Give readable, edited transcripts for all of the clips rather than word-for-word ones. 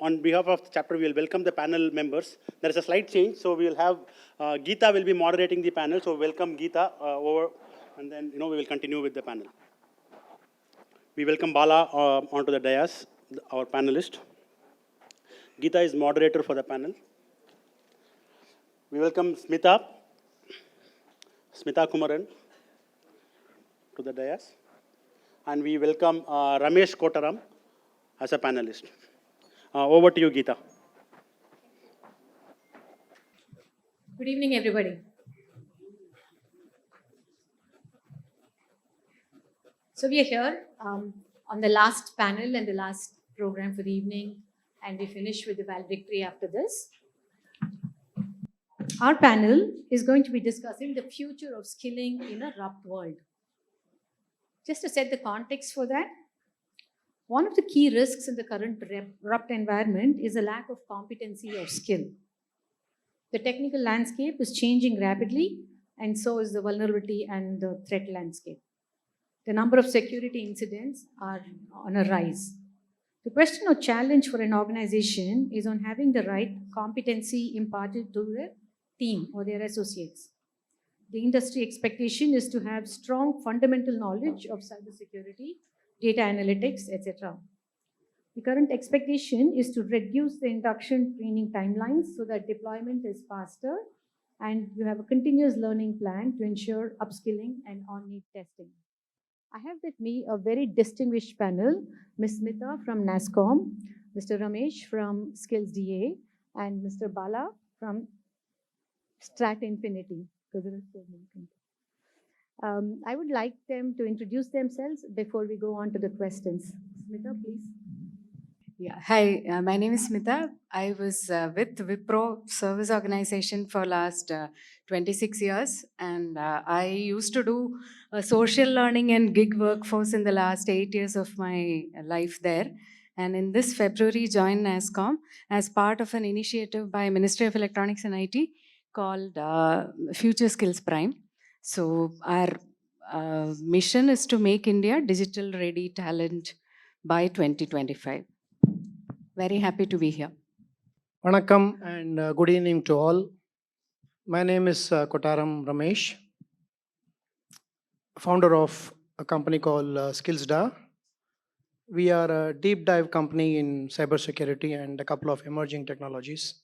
On behalf of the chapter, we will welcome the panel members. There is a slight change, so we will have Geetha will be moderating the panel. So welcome Geetha over, and then we will continue with the panel. We welcome Bala onto the dais, our panelist. Geetha is moderator for the panel. We welcome Smitha Kumaran to the dais, and we welcome Ramesh Kottaram as a panelist. Over to you, Geetha. Good evening, everybody. So we are here on the last panel and the last program for the evening, and we finish with the valedictory after this. Our panel is going to be discussing the future of skilling in a rupt world. Just to set the context for that, one of the key risks in the current rupt environment is a lack of competency or skill. The technical landscape is changing rapidly, and so is the vulnerability and the threat landscape. The number of security incidents are on a rise. The question or challenge for an organization is on having the right competency imparted to their team or their associates. The industry expectation is to have strong fundamental knowledge of cybersecurity, data analytics, etc. The current expectation is to reduce the induction training timelines so that deployment is faster, and you have a continuous learning plan to ensure upskilling and on-need testing. I have with me a very distinguished panel, Ms. Smitha from NASSCOM, Mr. Ramesh from Skillsda, and Mr. Bala from Stratinfinity. I would like them to introduce themselves before we go on to the questions. Smitha, please. Yeah. Hi, my name is Smitha. I was with Wipro Service Organization for last 26 years, and I used to do social learning and gig workforce in the last 8 years of my life there. And in this February, joined NASSCOM as part of an initiative by Ministry of Electronics and IT called Future Skills Prime. So our mission is to make India digital ready talent by 2025. Very happy to be here. Vanakkam and good evening to all. My name is Kottaram Ramesh, founder of a company called Skillsda. We are a deep dive company in cybersecurity and a couple of emerging technologies.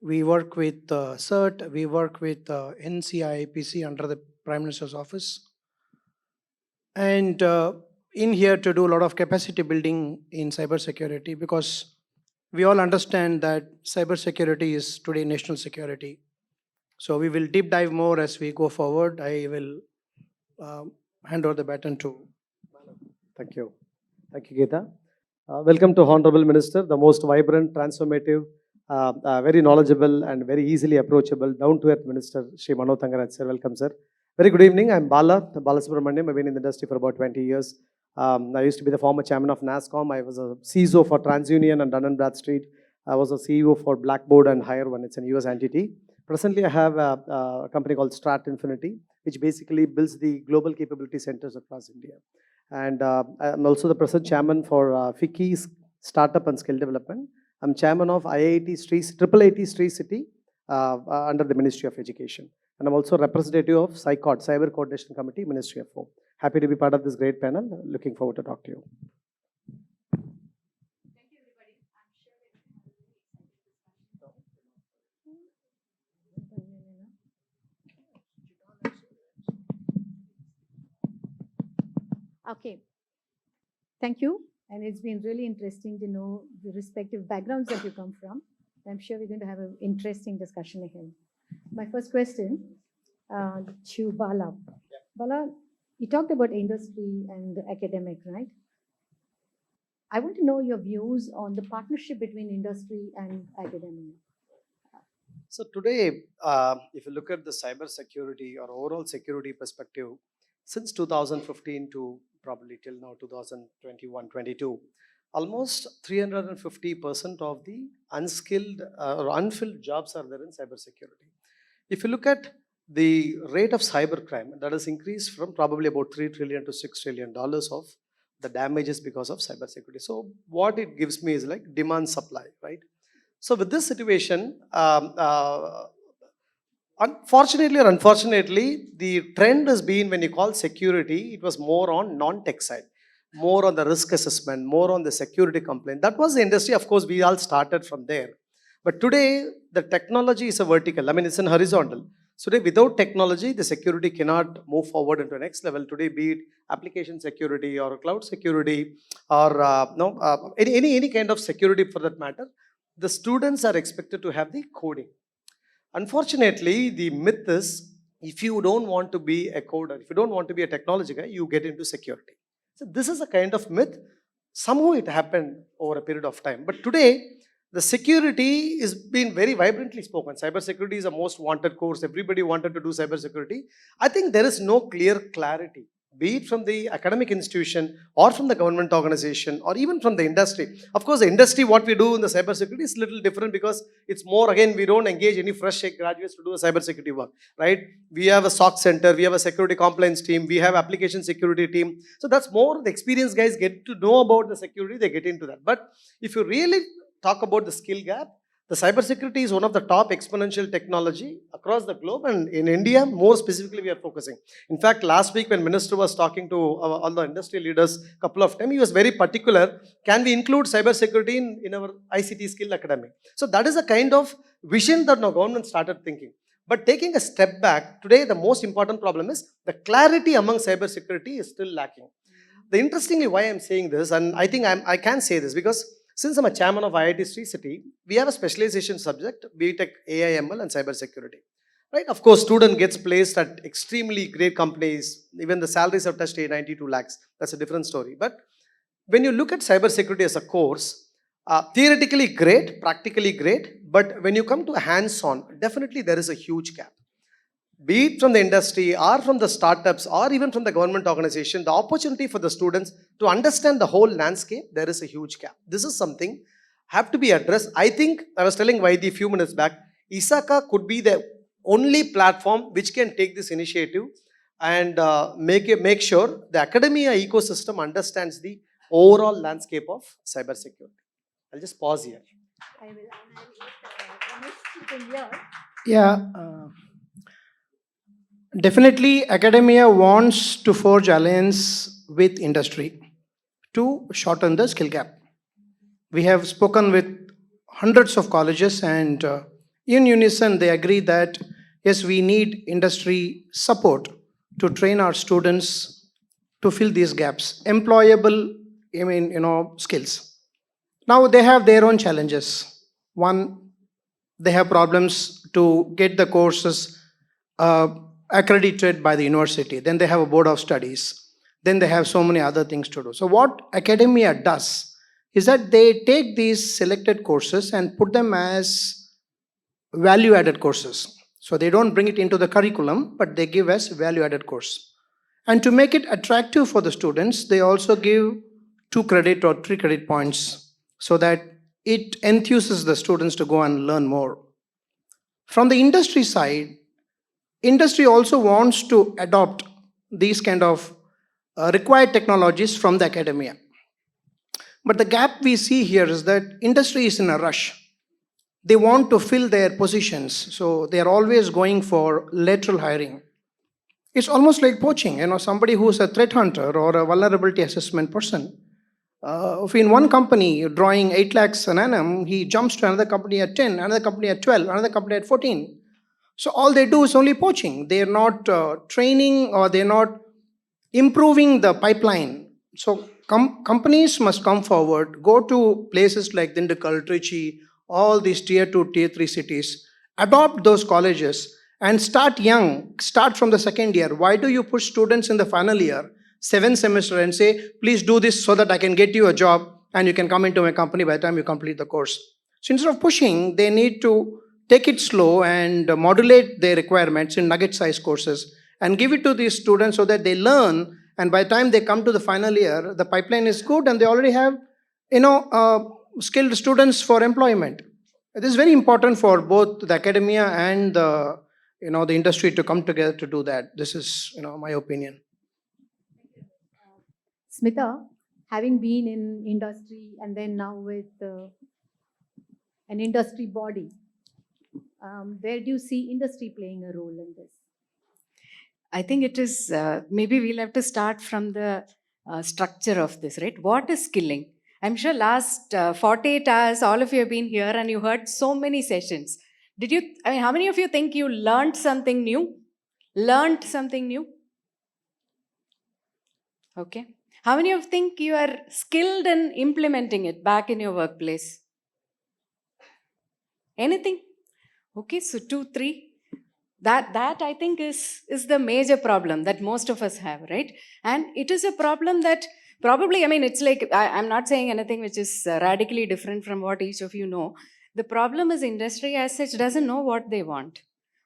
We work with CERT, we work with NCIPC under the Prime Minister's office, and in here to do a lot of capacity building in cybersecurity, because we all understand that cybersecurity is today national security. So we will deep dive more as we go forward. I will hand over the baton to. Thank you. Thank you, Geetha. Welcome to Honorable Minister, the most vibrant, transformative, very knowledgeable and very easily approachable, down-to-earth Minister, Shri Mano Thangaraj, sir. Welcome, sir. Very good evening. I'm Bala Subramaniam. I've been in the industry for about 20 years. I used to be the former chairman of NASSCOM. I was a CISO for TransUnion and Dun & Bradstreet. I was a CEO for Blackboard and Higher One. It's an US entity. Presently, I have a company called Stratinfinity, which basically builds the global capability centers across India. And I'm also the present chairman for FICCI Startup and Skill Development. I'm chairman of IIT Sri City under the Ministry of Education. And I'm also representative of CyCOD, Cyber Coordination Committee, Ministry of Home. Happy to be part of this great panel. Looking forward to talk to you. Thank you, everybody. I'm sure Okay. Thank you. And it's been really interesting to know the respective backgrounds that you come from. I'm sure we're going to have an interesting discussion ahead. My first question to Bala. Yeah. Bala, you talked about industry and the academic, right? I want to know your views on the partnership between industry and academia. So today, if you look at the cybersecurity or overall security perspective, since 2015 to probably till now 2021-22, almost 350% of the unskilled or unfilled jobs are there in cybersecurity. If you look at the rate of cybercrime, that has increased from probably about $3 trillion to $6 trillion of the damages because of cybersecurity. So what it gives me is like demand supply, right? So with this situation, unfortunately or unfortunately, the trend has been when you call security, it was more on non-tech side, more on the risk assessment, more on the security complaint. That was the industry. Of course, we all started from there. But today, the technology is a vertical. I mean, it's an horizontal. So today, without technology, the security cannot move forward into the next level. Today, be it application security or cloud security or any kind of security for that matter, the students are expected to have the coding. Unfortunately, the myth is if you don't want to be a coder, if you don't want to be a technology guy, you get into security. So this is a kind of myth. Somehow it happened over a period of time. But today, the security is being very vibrantly spoken. Cybersecurity is the most wanted course. Everybody wanted to do cybersecurity. I think there is no clear clarity, be it from the academic institution or from the government organization or even from the industry. Of course, the industry, what we do in the cybersecurity is a little different because it's more, again, we don't engage any fresh graduates to do a cybersecurity work, right? We have a SOC center, we have a security compliance team, we have application security team. So that's more the experienced guys get to know about the security, they get into that. But if you really talk about the skill gap, the cybersecurity is one of the top exponential technology across the globe, and in India, more specifically, we are focusing. In fact, last week when Minister was talking to all the industry leaders a couple of times, he was very particular. Can we include cybersecurity in our ICT skill academy? So that is a kind of vision that our government started thinking. But taking a step back, today the most important problem is the clarity among cybersecurity is still lacking. The interestingly why I'm saying this, and I think I can say this because since I'm a chairman of IIT Sri City, we have a specialization subject, BTech, AI, ML, and cybersecurity. Right? Of course, student gets placed at extremely great companies. Even the salaries have touched 92 lakhs. That's a different story. But when you look at cybersecurity as a course, theoretically great, practically great, but when you come to hands-on, definitely there is a huge gap. Be it from the industry or from the startups or even from the government organization, the opportunity for the students to understand the whole landscape, there is a huge gap. This is something have to be addressed. I think, I was telling Vaidhi a few minutes back, ISACA could be the only platform which can take this initiative and make sure the academia ecosystem understands the overall landscape of cybersecurity. I'll just pause here. I will, and I'll let Ramesh chip in here. Yeah. Definitely, academia wants to forge alliance with industry to shorten the skill gap. We have spoken with hundreds of colleges, and in unison, they agree that yes, we need industry support to train our students to fill these gaps, employable, skills. Now they have their own challenges. One, they have problems to get the courses accredited by the university. Then they have a board of studies. Then they have so many other things to do. So what academia does is that they take these selected courses and put them as value-added courses. So they don't bring it into the curriculum, but they give as value-added course. And to make it attractive for the students, they also give 2 credit or 3 credit points so that it enthuses the students to go and learn more. From the industry side, industry also wants to adopt these kind of required technologies from the academia. But the gap we see here is that industry is in a rush. They want to fill their positions, so they are always going for lateral hiring. It's almost like poaching, somebody who's a threat hunter or a vulnerability assessment person. If in one company drawing 8 lakhs an annum, he jumps to another company at 10, another company at 12, another company at 14. So all they do is only poaching. They're not training or they're not improving the pipeline. So companies must come forward, go to places like Dindukal, Trichy, all these tier 2, tier 3 cities, adopt those colleges and start young, start from the second year. Why do you push students in the final year, 7th semester and say, please do this so that I can get you a job and you can come into my company by the time you complete the course? So instead of pushing, they need to take it slow and modulate their requirements in nugget-sized courses and give it to these students so that they learn, and by the time they come to the final year, the pipeline is good and they already have, skilled students for employment. It is very important for both the academia and the industry to come together to do that. This is, my opinion. Smitha, having been in industry and then now with an industry body, where do you see industry playing a role in this? I think it is, maybe we'll have to start from the structure of this, right? What is skilling? I'm sure last 48 hours, all of you have been here and you heard so many sessions. How many of you think you learned something new? Learned something new? Okay. How many of you think you are skilled in implementing it back in your workplace? Anything? Okay, so 2, 3. That I think is the major problem that most of us have, right? And it is a problem that probably, it's like, I'm not saying anything which is radically different from what each of you know. The problem is industry as such doesn't know what they want.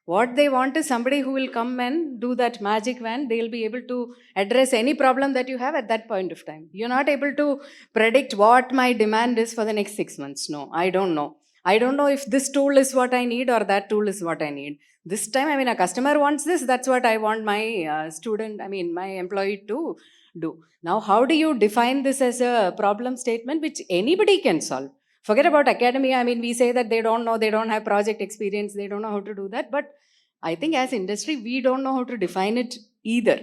What they want is somebody who will come and do that magic wand. They'll be able to address any problem that you have at that point of time. You're not able to predict what my demand is for the next 6 months. No, I don't know. I don't know if this tool is what I need or that tool is what I need. This time, a customer wants this, that's what I want my my employee to do. Now, how do you define this as a problem statement which anybody can solve? Forget about academia. We say that they don't know, they don't have project experience, they don't know how to do that. But I think as industry, we don't know how to define it either.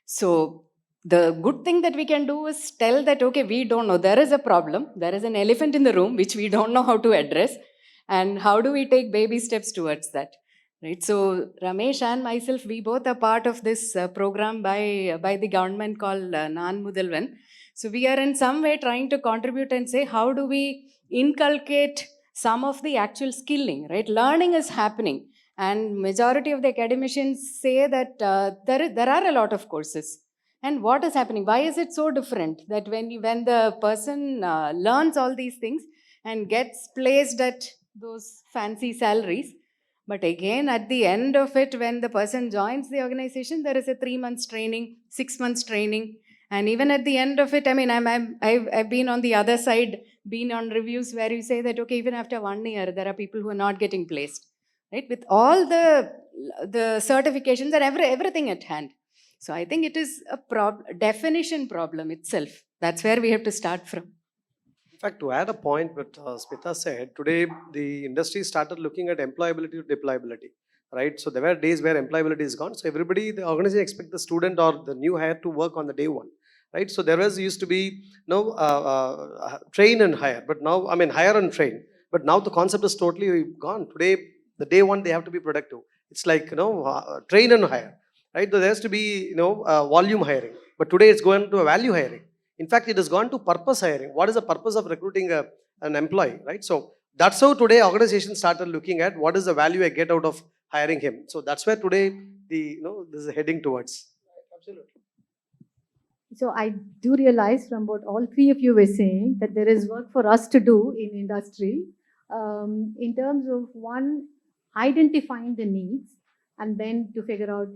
So the good thing that we can do is tell that, okay, we don't know. There is a problem. There is an elephant in the room which we don't know how to address. And how do we take baby steps towards that? Right. So Ramesh and myself, we both are part of this program by the government called Nan Mudalvan. So we are in some way trying to contribute and say, how do we inculcate some of the actual skilling, right? Learning is happening. And majority of the academicians say that there are a lot of courses. And what is happening? Why is it so different that when the person learns all these things and gets placed at those fancy salaries, but again, at the end of it, when the person joins the organization, there is a 3 months training, 6 months training. And even at the end of it, I've been on the other side, been on reviews where you say that, okay, even after 1 year, there are people who are not getting placed, right? With all the certifications and everything at hand. So I think it is a definition problem itself. That's where we have to start from. In fact, to add a point what Smitha said, today the industry started looking at employability to deployability, right? So there were days where employability is gone. So everybody, the organization expect the student or the new hire to work on the day one, right? So there used to be train and hire, but now, hire and train. But now the concept is totally gone. Today, the day one, they have to be productive. It's like, train and hire, right? There has to be, volume hiring. But today it's going to a value hiring. In fact, it has gone to purpose hiring. What is the purpose of recruiting an employee, right? So that's how today organizations started looking at what is the value I get out of hiring him. So that's where today this is heading towards. Absolutely. So I do realize from what all three of you were saying that there is work for us to do in industry in terms of one, identifying the needs and then to figure out,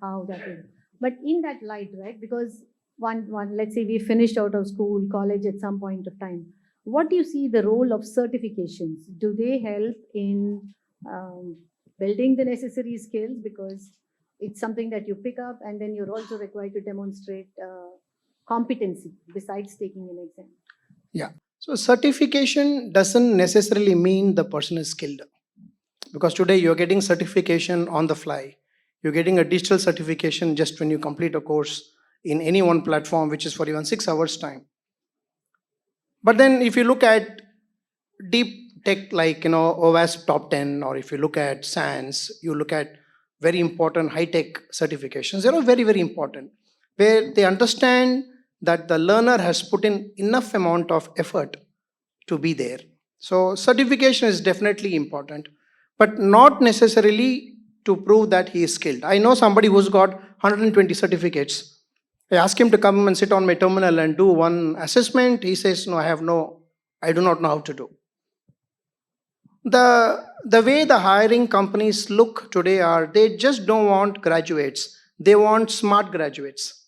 how that is. But in that light, right, because one, let's say we finished out of school, college at some point of time. What do you see the role of certifications? Do they help in building the necessary skills? Because it's something that you pick up and then you're also required to demonstrate competency besides taking an exam. Yeah. So certification doesn't necessarily mean the person is skilled. Because today you're getting certification on the fly. You're getting a digital certification just when you complete a course in any one platform, which is for even 6 hours time. But then if you look at deep tech like, OWASP top 10, or if you look at SANS, you look at very important high-tech certifications, very, very important, where they understand that the learner has put in enough amount of effort to be there. So certification is definitely important, but not necessarily to prove that he is skilled. I know somebody who's got 120 certificates. I ask him to come and sit on my terminal and do one assessment. He says, no, I do not know how to do. The way the hiring companies look today they just don't want graduates. They want smart graduates.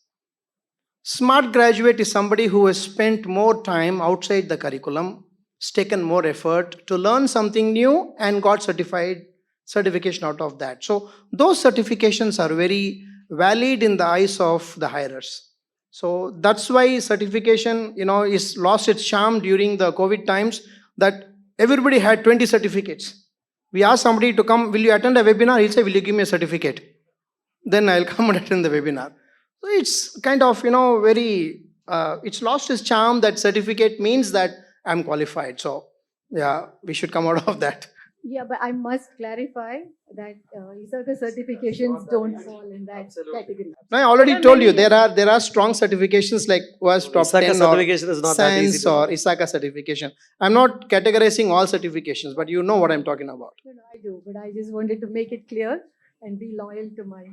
Smart graduate is somebody who has spent more time outside the curriculum, taken more effort to learn something new and got certification out of that. So those certifications are very valid in the eyes of the hirers. So that's why certification, is lost its charm during the COVID times, that everybody had 20 certificates. We asked somebody to come, will you attend a webinar? He'll say, will you give me a certificate? Then I'll come and attend the webinar. So it's kind of, it's lost its charm. That certificate means that I'm qualified. So yeah, we should come out of that. Yeah, but I must clarify that ISACA certifications don't fall in that category. No, I already told you there are strong certifications like was top ISACA 10 or certification is not that easy Science to or do. ISACA certification. I'm not categorizing all certifications, but you know what I'm talking about. No, I do, but I just wanted to make it clear and be loyal to my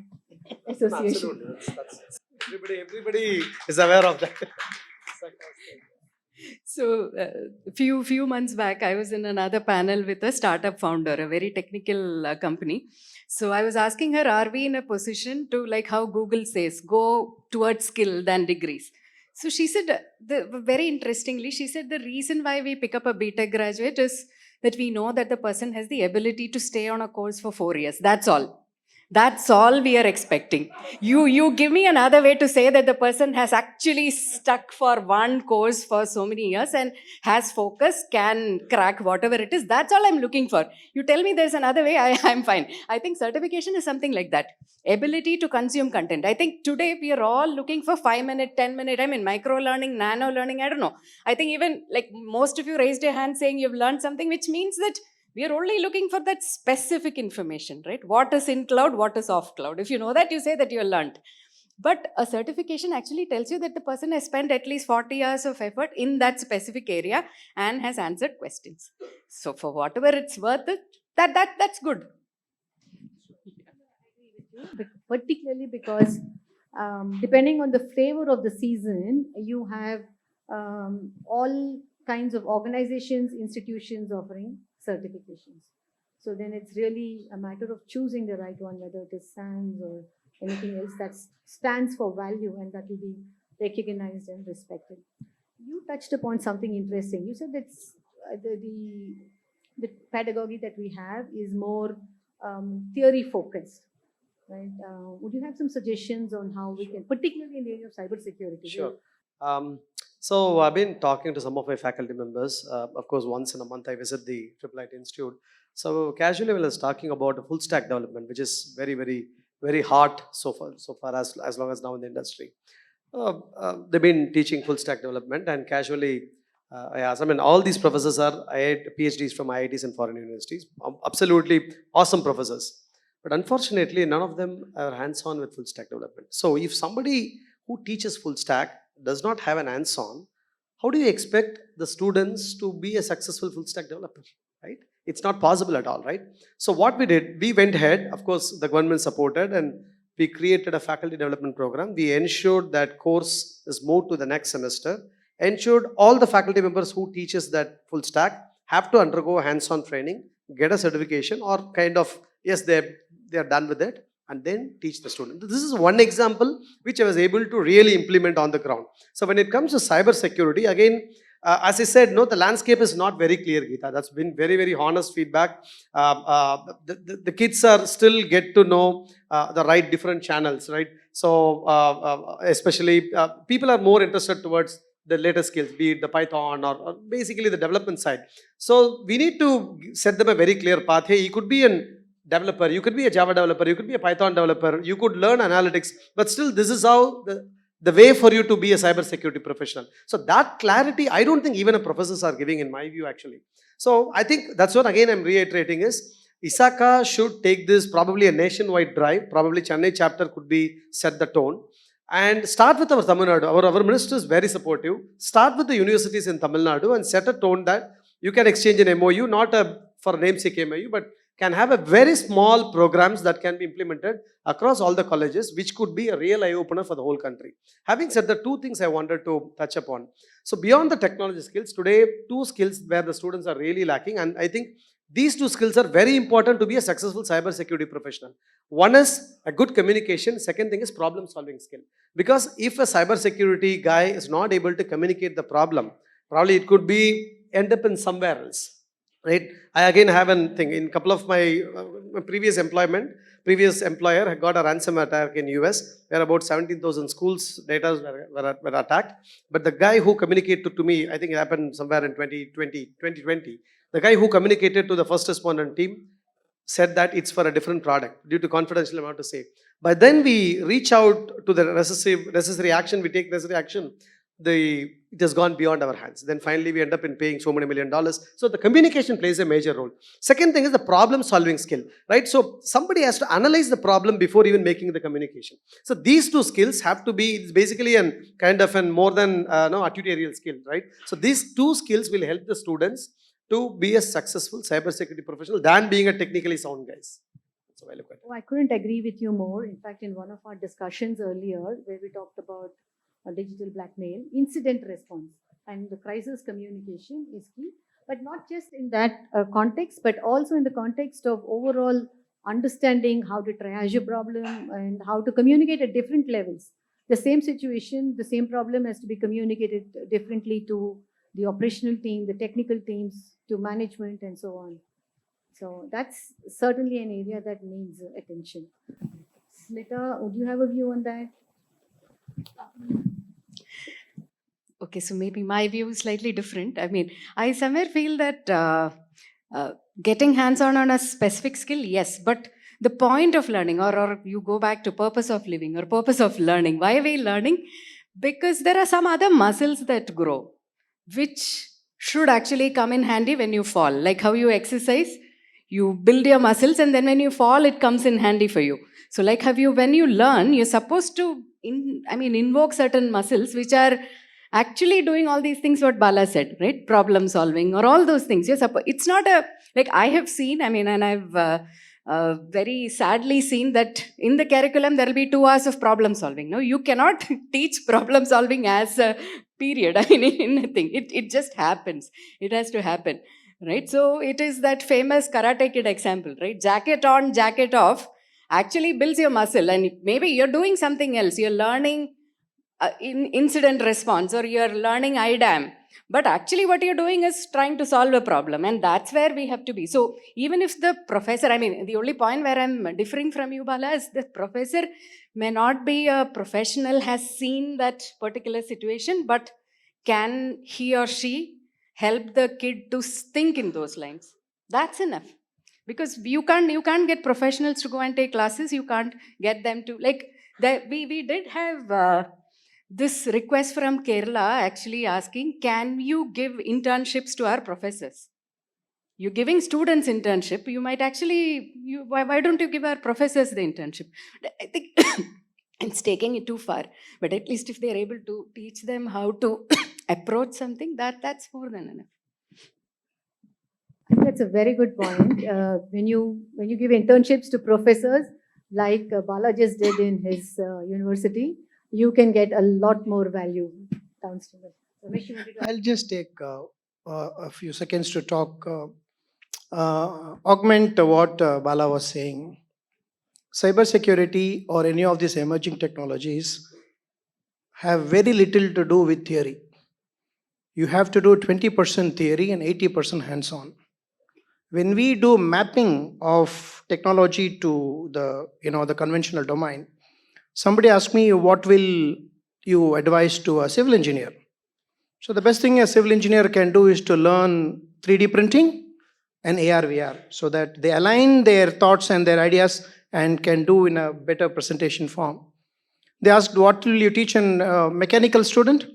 association. Everybody is aware of that. So, few months back, I was in another panel with a startup founder, a very technical company. So I was asking her, are we in a position to, like how Google says, go towards skill than degrees? So she said, very interestingly, she said the reason why we pick up a BTech graduate is that we know that the person has the ability to stay on a course for 4 years. That's all. That's all we are expecting. You give me another way to say that the person has actually stuck for one course for so many years and has focus, can crack whatever it is. That's all I'm looking for. You tell me there's another way, I'm fine. I think certification is something like that. Ability to consume content. I think today we are all looking for 5-minute, 10-minute, micro learning, nano learning, I don't know. I think even like most of you raised your hand saying you've learned something, which means that we are only looking for that specific information, right? What is in cloud, what is off cloud? If you know that, you say that you are learned. But a certification actually tells you that the person has spent at least 40 hours of effort in that specific area and has answered questions. So for whatever it's worth it, that's good. Particularly because depending on the flavor of the season, you have all kinds of organizations, institutions offering certifications. So then it's really a matter of choosing the right one, whether it is SANS or anything else that stands for value and that will be recognized and respected. You touched upon something interesting. You said that the pedagogy that we have is more theory focused, right? Would you have some suggestions on how we can, particularly in the area of cybersecurity? Sure. So I've been talking to some of my faculty members. Of course, once in a month I visit the Triple IT Institute. So casually, I was talking about full stack development, which is very, very, very hot so far as long as now in the industry. They've been teaching full stack development, and casually I asked, all these professors are PhDs from IITs and foreign universities, absolutely awesome professors. But unfortunately, none of them are hands-on with full stack development. So if somebody who teaches full stack does not have an hands-on, how do you expect the students to be a successful full stack developer, right? It's not possible at all, right? So what we did, we went ahead, of course, the government supported, and we created a faculty development program. We ensured that course is moved to the next semester, ensured all the faculty members who teaches that full stack have to undergo hands-on training, get a certification, or kind of, yes, they're done with it, and then teach the student. This is one example which I was able to really implement on the ground. So when it comes to cyber security, again, as I said, no, the landscape is not very clear, Geetha. That's been very, very honest feedback. The kids are still get to know the right different channels, right? So especially people are more interested towards the latest skills, be it the Python or basically the development side. So we need to set them a very clear path. Hey, you could be a developer, you could be a Java developer, you could be a Python developer, you could learn analytics, but still this is how the way for you to be a cybersecurity professional. So that clarity, I don't think even a professors are giving in my view actually. So I think that's what again I'm reiterating is, ISACA should take this probably a nationwide drive, probably Chennai chapter could be set the tone. And start with our Tamil Nadu. Our minister is very supportive. Start with the universities in Tamil Nadu and set a tone that you can exchange an MOU, not for a namesake MOU, but can have a very small programs that can be implemented across all the colleges, which could be a real eye-opener for the whole country. Having said the two things I wanted to touch upon. So beyond the technology skills, today, two skills where the students are really lacking, and I think these two skills are very important to be a successful cybersecurity professional. One is a good communication. Second thing is problem solving skill. Because if a cybersecurity guy is not able to communicate the problem, probably it could be end up in somewhere else. right? I again have an thing in couple of my previous employer had got a ransom attack in US where about 17,000 schools data were attacked. But the guy who communicated to me, I think it happened somewhere in 2020, the guy who communicated to the first respondent team said that it's for a different product due to confidential amount to say. But then we reach out to the necessary action, we take necessary action, it has gone beyond our hands. Then finally we end up in paying so many $1 million. So the communication plays a major role. Second thing is the problem solving skill, right? So somebody has to analyze the problem before even making the communication. So these two skills have to be, it's basically an kind of an more than tutorial skill, right? So these two skills will help the students to be a successful cybersecurity professional than being a technically sound guys. So I look at it. Oh, I couldn't agree with you more. In fact, in one of our discussions earlier, where we talked about digital blackmail, incident response and the crisis communication is key. But not just in that context, but also in the context of overall understanding how to triage a problem and how to communicate at different levels. The same situation, the same problem has to be communicated differently to the operational team, the technical teams, to management and so on. So that's certainly an area that needs attention. Smitha, would you have a view on that? Okay, so maybe my view is slightly different. I mean, I somewhere feel that getting hands-on on a specific skill, yes, but the point of learning, or you go back to purpose of living or purpose of learning. Why are we learning? Because there are some other muscles that grow, which should actually come in handy when you fall. Like how you exercise, you build your muscles, and then when you fall, it comes in handy for you. So like when you learn, you're supposed to, invoke certain muscles which are actually doing all these things what Bala said, right? Problem solving or all those things. It's not like I have seen, and I've very sadly seen that in the curriculum there will be 2 hours of problem solving. No, you cannot teach problem solving as a period. In a thing. It just happens. It has to happen, right? So it is that famous Karate Kid example, right? Jacket on, jacket off actually builds your muscle, and maybe you're doing something else. You're learning in incident response, or you're learning IDAM, but actually what you're doing is trying to solve a problem, and that's where we have to be. So even if the professor, the only point where I'm differing from you, Bala, is the professor may not be a professional, has seen that particular situation, but can he or she help the kid to think in those lines? That's enough. Because you can't get professionals to go and take classes. You can't get them to, we did have this request from Kerala actually asking, can you give internships to our professors? You're giving students internship, you might actually, why don't you give our professors the internship? I think it's taking it too far, but at least if they're able to teach them how to approach something, that's more than enough. That's a very good point. When you give internships to professors, like Bala just did in his university, you can get a lot more value downstream. Ramesh, I'll just take a few seconds to talk, augment what Bala was saying. Cybersecurity or any of these emerging technologies have very little to do with theory. You have to do 20% theory and 80% hands-on. When we do mapping of technology to the conventional domain, somebody asked me, what will you advise to a civil engineer? So the best thing a civil engineer can do is to learn 3D printing and AR, VR, so that they align their thoughts and their ideas and can do in a better presentation form. They asked, what will you teach a mechanical student?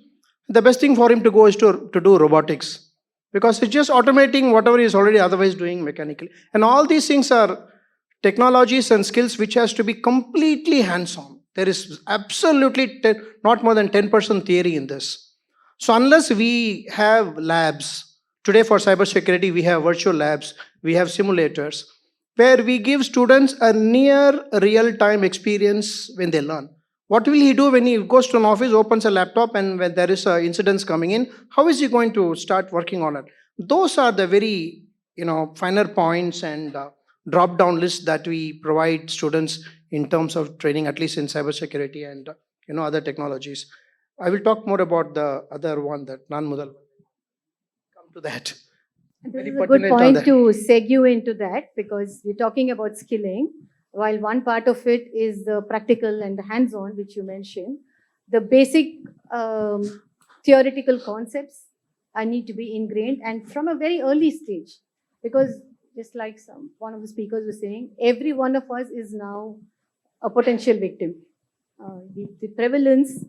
The best thing for him to go is to do robotics, because it's just automating whatever he is already otherwise doing mechanically. And all these things are technologies and skills which has to be completely hands-on. There is absolutely not more than 10% theory in this. So unless we have labs, today for cybersecurity we have virtual labs, we have simulators, where we give students a near real-time experience when they learn. What will he do when he goes to an office, opens a laptop, and when there is incidents coming in, how is he going to start working on it? Those are the very finer points and drop-down lists that we provide students in terms of training, at least in cybersecurity and other technologies. I will talk more about the other one, that non-mudal. Come to that. This Very is a good pertinent on point that. to segue into that, because we're talking about skilling. While one part of it is the practical and the hands-on, which you mentioned, the basic theoretical concepts need to be ingrained, and from a very early stage, because just like one of the speakers was saying, every one of us is now a potential victim. The prevalence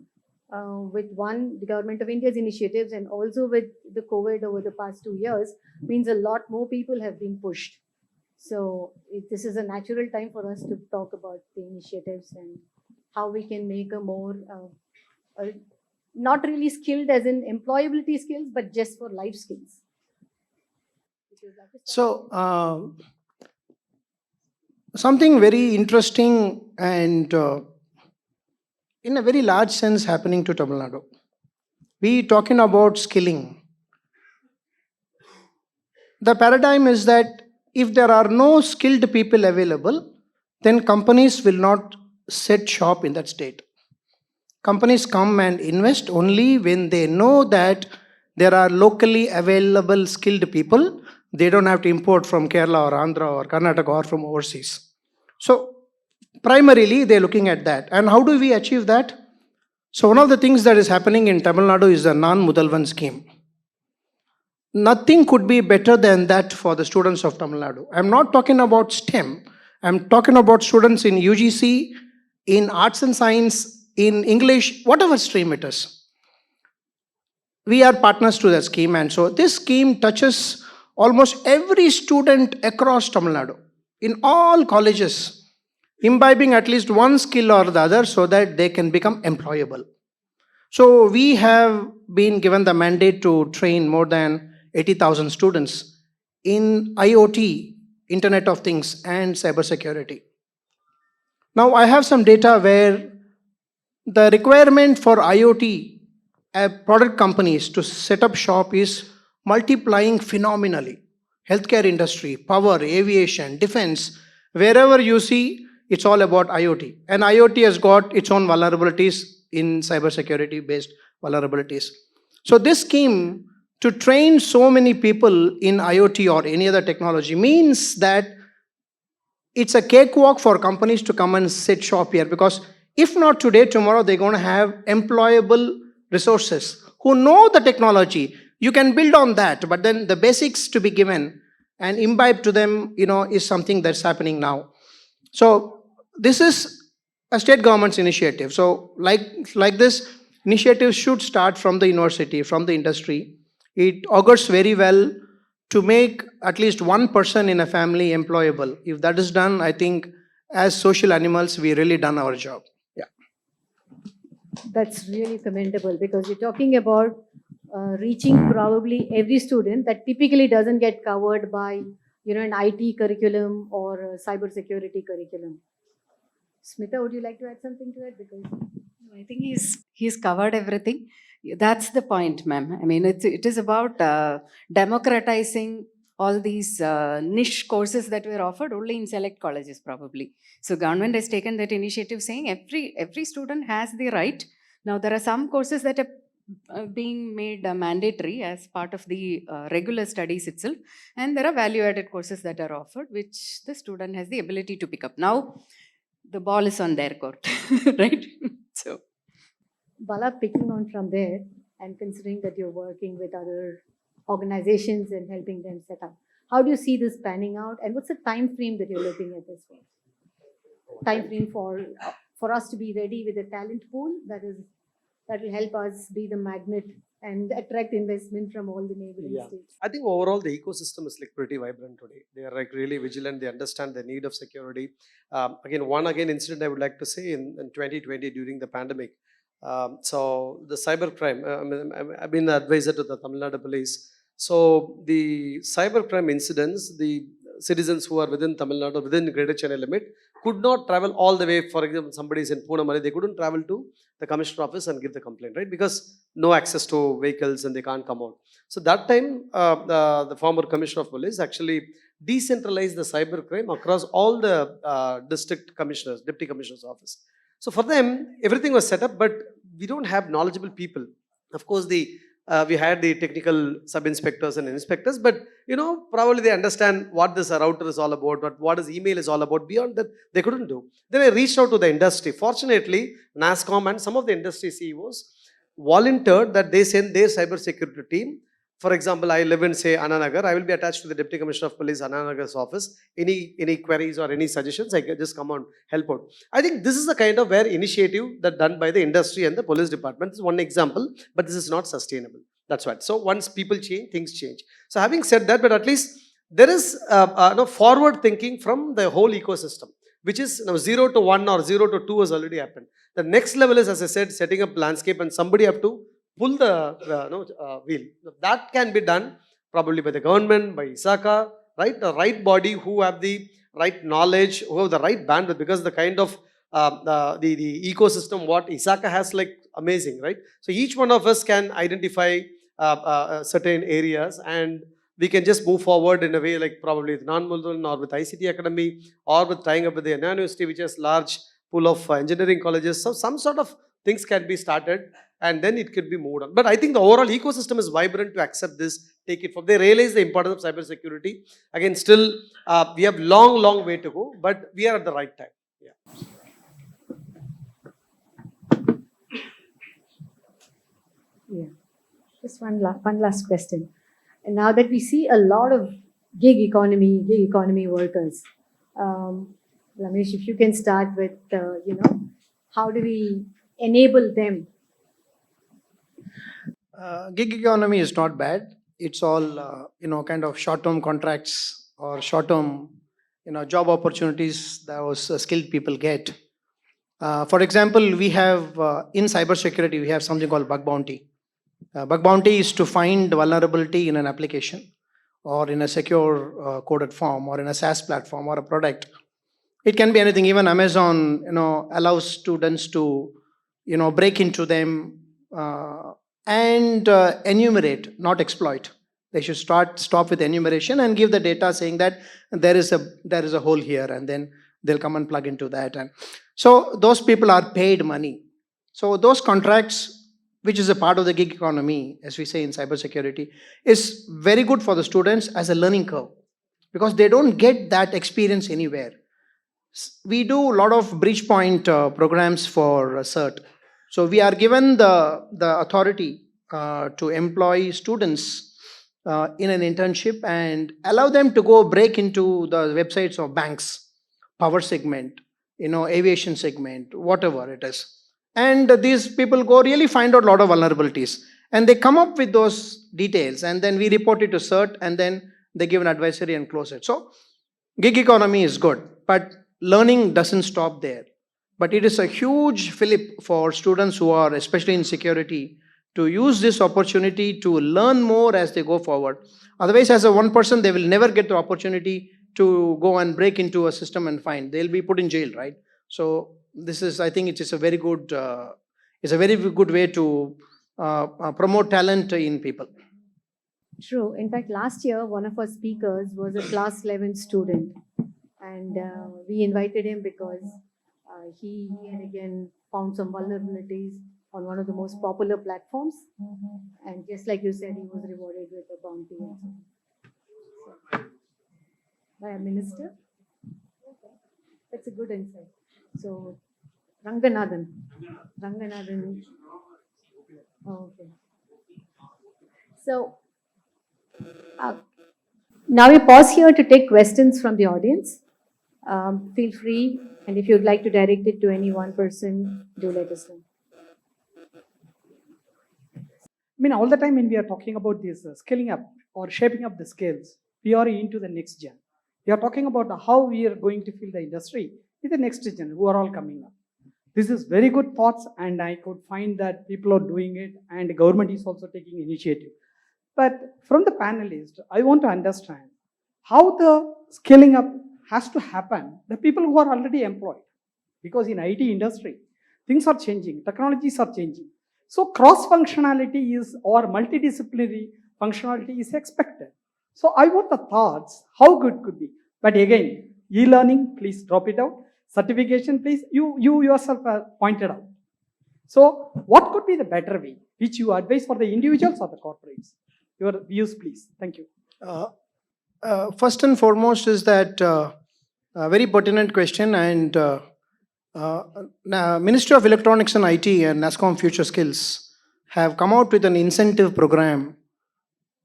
with the Government of India's initiatives, and also with the COVID over the past 2 years, means a lot more people have been pushed. So this is a natural time for us to talk about the initiatives and how we can make a more, not really skilled as in employability skills, but just for life skills. So, something very interesting and in a very large sense happening to Tamil Nadu. We talking about skilling. The paradigm is that if there are no skilled people available, then companies will not set shop in that state. Companies come and invest only when they know that there are locally available skilled people. They don't have to import from Kerala or Andhra or Karnataka or from overseas. So primarily they're looking at that. And how do we achieve that? So one of the things that is happening in Tamil Nadu is the non-Mudalvan scheme. Nothing could be better than that for the students of Tamil Nadu. I'm not talking about STEM. I'm talking about students in UGC, in arts and science, in English, whatever stream it is. We are partners to that scheme, and so this scheme touches almost every student across Tamil Nadu, in all colleges, imbibing at least one skill or the other so that they can become employable. So we have been given the mandate to train more than 80,000 students in IoT, Internet of Things, and cybersecurity. Now I have some data where the requirement for IoT product companies to set up shop is multiplying phenomenally. Healthcare industry, power, aviation, defense, wherever you see, it's all about IoT. And IoT has got its own vulnerabilities in cybersecurity based vulnerabilities. So this scheme to train so many people in IoT or any other technology means that it's a cakewalk for companies to come and set shop here, because if not today, tomorrow they're going to have employable resources who know the technology. You can build on that, but then the basics to be given and imbibe to them, is something that's happening now. So this is a state government's initiative. So like this, initiatives should start from the university, from the industry. It augurs very well to make at least one person in a family employable. If that is done, I think as social animals, we really done our job. Yeah. That's really commendable, because you're talking about reaching probably every student that typically doesn't get covered by an IT curriculum or a cybersecurity curriculum. Smitha, would you like to add something to that? Because I think he's covered everything. That's the point, ma'am. I mean, it is about democratizing all these niche courses that were offered only in select colleges, probably. So government has taken that initiative, saying every student has the right. Now there are some courses that are being made mandatory as part of the regular studies itself, and there are value-added courses that are offered, which the student has the ability to pick up. Now the ball is on their court, right? So, Bala, picking on from there, and considering that you're working with other organizations and helping them set up, how do you see this panning out, and what's the time frame that you're looking at this for? Time frame for us to be ready with a talent pool that will help us be the magnet and attract investment from all the neighboring states. I think overall the ecosystem is like pretty vibrant today. They are like really vigilant. They understand the need of security. Again incident I would like to say in 2020 during the pandemic. So the cybercrime. I've been the advisor to the Tamil Nadu police. So the cybercrime incidents, the citizens who are within Tamil Nadu, within Greater Chennai limit, could not travel all the way. For example, somebody is in Pune, they couldn't travel to the commissioner office and give the complaint, right? Because no access to vehicles and they can't come out. So that time, the former commissioner of police actually decentralized the cybercrime across all the district commissioners, deputy commissioner's office. So for them, everything was set up, but we don't have knowledgeable people. Of course, the We had the technical sub-inspectors and inspectors, but probably they understand what this router is all about, what is email is all about. Beyond that, they couldn't do. Then I reached out to the industry. Fortunately, NASSCOM and some of the industry CEOs volunteered that they send their cybersecurity team. For example, I live in, say, Ananagar. I will be attached to the Deputy Commissioner of Police, Ananagar's office. Any queries or any suggestions, I can just come on, help out. I think this is the kind of initiative that done by the industry and the police department. This is one example, but this is not sustainable. That's what. So once people change, things change. So having said that, but at least there is forward thinking from the whole ecosystem, which is 0 to 1 or 0 to 2 has already happened. The next level is, as I said, setting up landscape, and somebody have to pull the wheel. That can be done probably by the government, by ISACA, right? The right body who have the right knowledge, who have the right bandwidth, because the kind of the ecosystem what ISACA has, like, amazing, right? So each one of us can identify certain areas, and we can just move forward in a way, like probably with non-Muldan or with ICT Academy, or with tying up with the University, which has large pool of engineering colleges. So some sort of things can be started, and then it could be moved on. But I think the overall ecosystem is vibrant to accept this, take it from. They realize the importance of cybersecurity. Again, still we have long way to go, but we are at the right time. Yeah. Yeah. Just one last question. And now that we see a lot of gig economy workers, Ramesh, if you can start with, how do we enable them? Gig economy is not bad. It's all, kind of short-term contracts or short-term, job opportunities that those skilled people get. For example, we have, in cybersecurity, we have something called bug bounty. Bug bounty is to find vulnerability in an application or in a secure coded form or in a SaaS platform or a product. It can be anything. Even Amazon, allows students to, break into them and enumerate, not exploit. They should stop with enumeration and give the data saying that there is a hole here, and then they'll come and plug into that. And so those people are paid money. So those contracts, which is a part of the gig economy, as we say in cybersecurity, is very good for the students as a learning curve, because they don't get that experience anywhere. We do a lot of breach point programs for cert. So we are given the authority to employ students in an internship and allow them to go break into the websites of banks, power segment, aviation segment, whatever it is. And these people go really find out a lot of vulnerabilities, and they come up with those details, and then we report it to CERT, and then they give an advisory and close it. So gig economy is good, but learning doesn't stop there. But it is a huge fillip for students who are, especially in security, to use this opportunity to learn more as they go forward. Otherwise, as a one person, they will never get the opportunity to go and break into a system and find. They'll be put in jail, right? So this is, I think it is a very good, way to promote talent in people. True. In fact, last year, one of our speakers was a class 11 student, and we invited him because he had again found some vulnerabilities on one of the most popular platforms, and just like you said, he was rewarded with a bounty and so by a minister. That's a good insight. So Ranganathan. Oh, okay. So now we pause here to take questions from the audience. Feel free, and if you'd like to direct it to any one person, do let us know. I mean, all the time when we are talking about this scaling up or shaping up the skills, we are into the next gen. We are talking about how we are going to fill the industry with the next gen who are all coming up. This is very good thoughts, and I could find that people are doing it, and the government is also taking initiative. But from the panelist, I want to understand how the scaling up has to happen, the people who are already employed. Because in IT industry, things are changing, technologies are changing. So cross-functionality is, or multidisciplinary functionality is expected. So I want the thoughts, how good could be. But again, e-learning, please drop it out. Certification, please, you yourself pointed out. So what could be the better way, which you advise for the individuals or the corporates? Your views, please. Thank you. First and foremost is that a very pertinent question, and Ministry of Electronics and IT and NASSCOM Future Skills have come out with an incentive program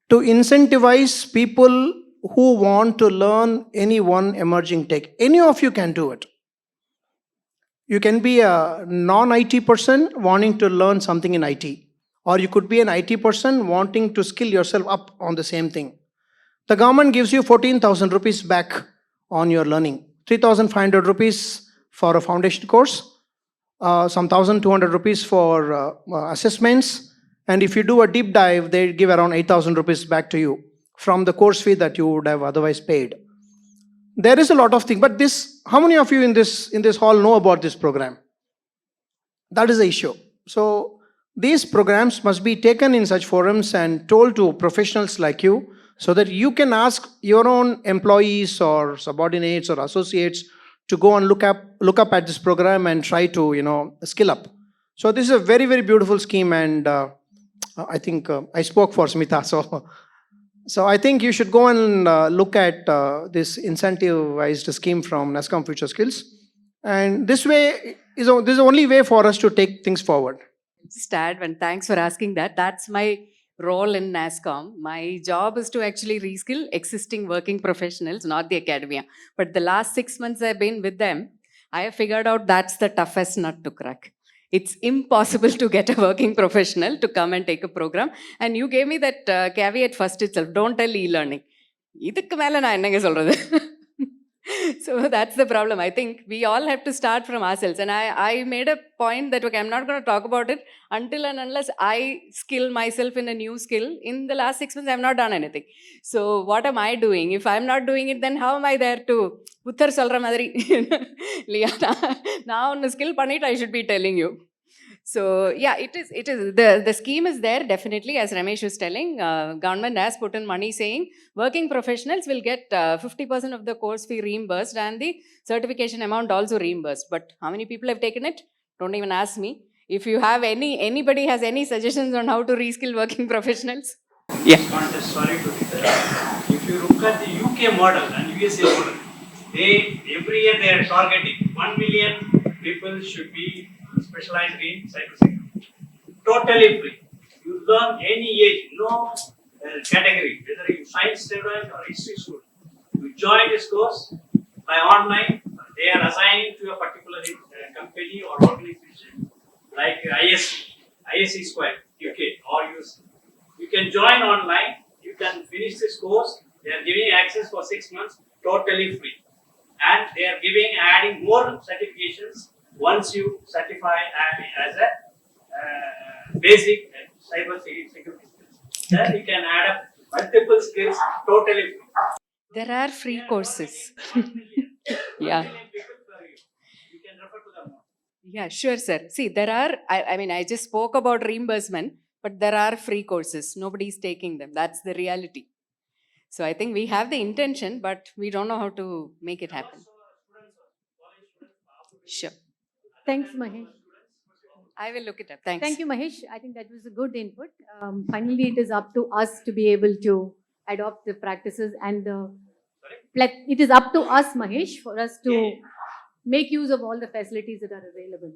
to incentivize people who want to learn any one emerging tech. Any of you can do it. You can be a non-IT person wanting to learn something in IT, or you could be an IT person wanting to skill yourself up on the same thing. The government gives you 14,000 rupees back on your learning, 3,500 rupees for a foundation course, some 1,200 rupees for assessments, and if you do a deep dive, they give around 8,000 rupees back to you from the course fee that you would have otherwise paid. There is a lot of things, but this, how many of you in this hall know about this program? That is the issue. So these programs must be taken in such forums and told to professionals like you, so that you can ask your own employees or subordinates or associates to go and look up at this program and try to skill up. So this is a very, very beautiful scheme, and I think I spoke for Smitha, so I think you should go and look at this incentivized scheme from NASSCOM Future Skills, and this way is the only way for us to take things forward. Just add one, thanks for asking that. That's my role in NASSCOM. My job is to actually reskill existing working professionals, not the academia. But the last 6 months I've been with them, I have figured out that's the toughest nut to crack. It's impossible to get a working professional to come and take a program. And you gave me that caveat first itself, don't tell e-learning. இதுக்கு மேல நான் என்னங்க சொல்றது? So that's the problem. I think we all have to start from ourselves. And I made a point that, okay, I'm not going to talk about it until and unless I skill myself in a new skill. In the last 6 months, I have not done anything. So what am I doing? If I'm not doing it, then how am I there to Uttar solra madri? Now on the skill panit, I should be telling you. So yeah, it is. The scheme is there definitely, as Ramesh was telling. Government has put in money saying working professionals will get 50% of the course fee reimbursed and the certification amount also reimbursed. But how many people have taken it? Don't even ask me. If you have anybody has any suggestions on how to reskill working professionals? Yeah. Sorry to interrupt. If you look at the UK model and USA model, every year they are targeting 1 million people should be specialized in cybersecurity. Totally free. You learn any age, no category, whether you science student or history student. You join this course by online. They are assigned to a particular company or organization like ISC Square, UK or US. You can join online. You can finish this course. They are giving access for 6 months, totally free, and they are adding more certifications. Once you certify as a basic cyber security skills, then you can add up multiple skills totally free. There are free courses. Yeah. You can refer to them. Yeah, sure, sir. See, there are, I mean, I just spoke about reimbursement, but there are free courses. Nobody's taking them. That's the reality. So I think we have the intention, but we don't know how to make it happen. Sure. Thanks, Mahesh. I will look it up. Thanks. Thank you, Mahesh. I think that was a good input. Finally, it is up to us to be able to adopt the practices and it is up to us, Mahesh, for us to make use of all the facilities that are available.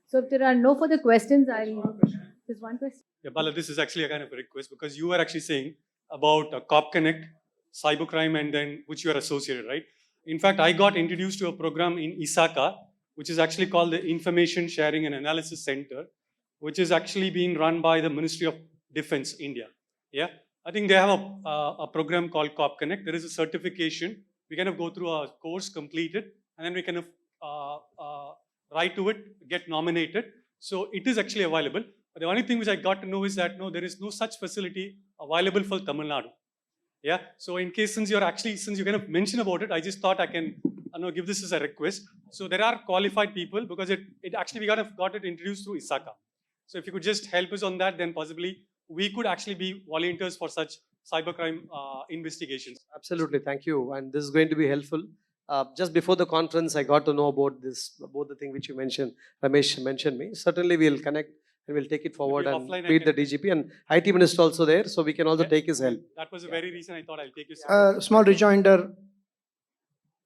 So if there are no further questions, there's one question. Yeah, Bala, this is actually a kind of a request because you were actually saying about Cop Connect, cybercrime, and then which you are associated, right? In fact, I got introduced to a program in ISACA, which is actually called the Information Sharing and Analysis Center, which is actually being run by the Ministry of Defense, India. Yeah, I think they have a program called Cop Connect. There is a certification. We kind of go through a course, complete it, and then we kind of write to it, get nominated. So it is actually available. But the only thing which I got to know is that no, there is no such facility available for Tamil Nadu. Yeah. So in case since you kind of mentioned about it, I just thought I can give this as a request. So there are qualified people because it actually we got it introduced through ISACA. So if you could just help us on that, then possibly we could actually be volunteers for such cybercrime investigations. Absolutely, thank you. And this is going to be helpful. Just before the conference, I got to know about this, about the thing which you mentioned, Ramesh mentioned me. Certainly we'll connect and we'll take it forward and offline I meet the can- DGP and IT minister also there, so we can also Yeah. take his help. That was the very reason I thought I'll take you. Small rejoinder.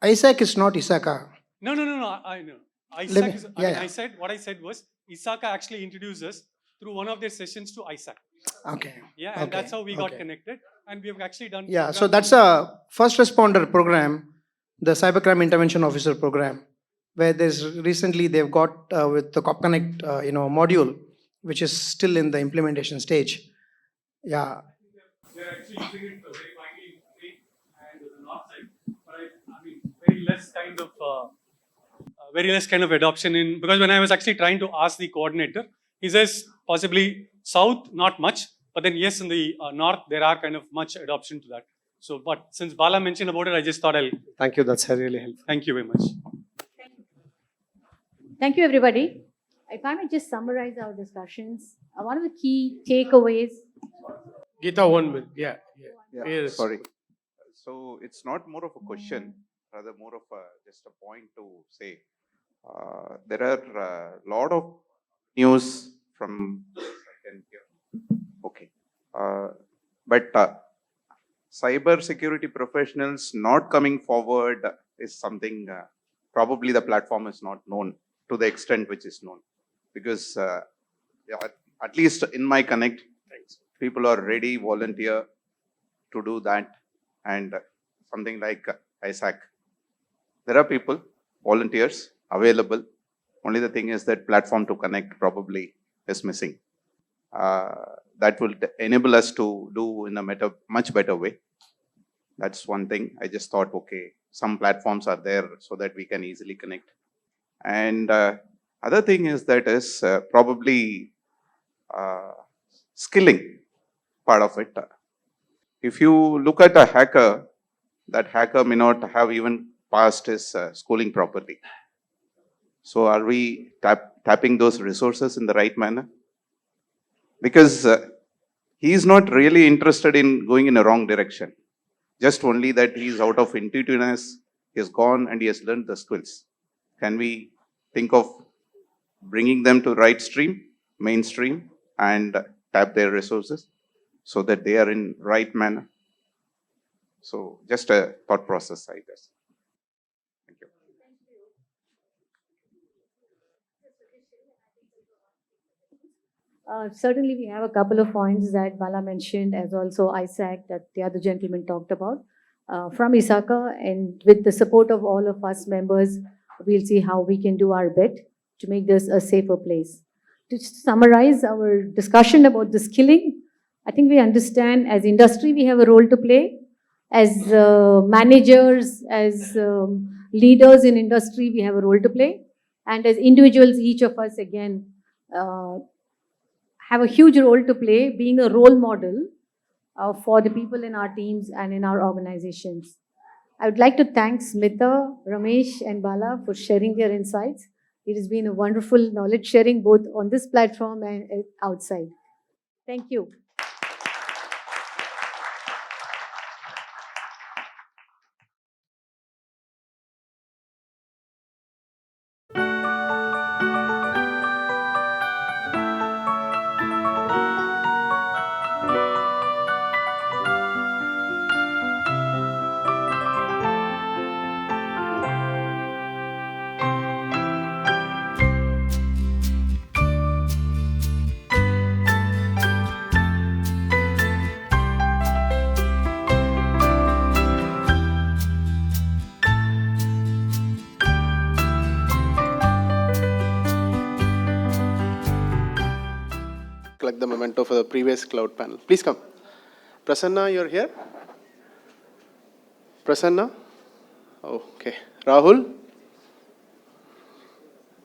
ISAC is not ISACA. No, I know. Let me- ISAC is, yeah. I said, what I said was, ISACA actually introduced us through one of their sessions to ISAC. Okay. Yeah, and Okay, that's how we got okay. connected. And we have actually done. Yeah, so programs that's in- a first responder program, the Cybercrime Intervention Officer program, where there's recently they've got with the Cop Connect, module, which is still in the implementation stage. Yeah, They're actually using it very widely in state and the north side, but I mean, very less kind of adoption in, because when I was actually trying to ask the coordinator, he says possibly south, not much, but then yes, in the north, there are kind of much adoption to that. So, but since Bala mentioned about it, I just thought I'll, Thank you, that's really helpful. thank you very much. Thank you, everybody. If I may just summarize our discussions, one of the key takeaways. Geetha, 1 minute. Yeah. Yes. Sorry. So it's not more of a question, rather more of just a point to say. There are a lot of news from. Okay. But cyber security professionals not coming forward is something probably the platform is not known to the extent which is known, because at least in my connect, people are ready, volunteer to do that, and something like ISAC. There are people, volunteers available. Only the thing is that platform to connect probably is missing. That will enable us to do in a much better way. That's one thing. I just thought, okay, some platforms are there so that we can easily connect. And other thing is that is probably skilling part of it. If you look at a hacker, that hacker may not have even passed his schooling properly. So are we tapping those resources in the right manner? Because he is not really interested in going in a wrong direction. Just only that he is out of intuitiveness, he has gone and he has learned the skills. Can we think of bringing them to right stream, mainstream, and tap their resources so that they are in right manner? So just a thought process, I guess. Thank you. Certainly, we have a couple of points that Bala mentioned, as also ISAC that the other gentleman talked about. From ISACA, and with the support of all of us members, we'll see how we can do our bit to make this a safer place. To summarize our discussion about the skilling, I think we understand as industry we have a role to play. As managers, as leaders in industry, we have a role to play. And as individuals, each of us, again, have a huge role to play, being a role model for the people in our teams and in our organizations. I would like to thank Smitha, Ramesh, and Bala for sharing their insights. It has been a wonderful knowledge sharing both on this platform and outside. Thank you. Collect the memento for the previous cloud panel. Please come. Prasanna, you're here? Prasanna? Okay. Rahul?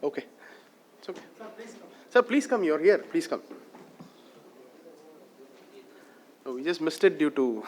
Okay. It's okay. Sir, please come. You're here. Please come. Oh, we just missed it due to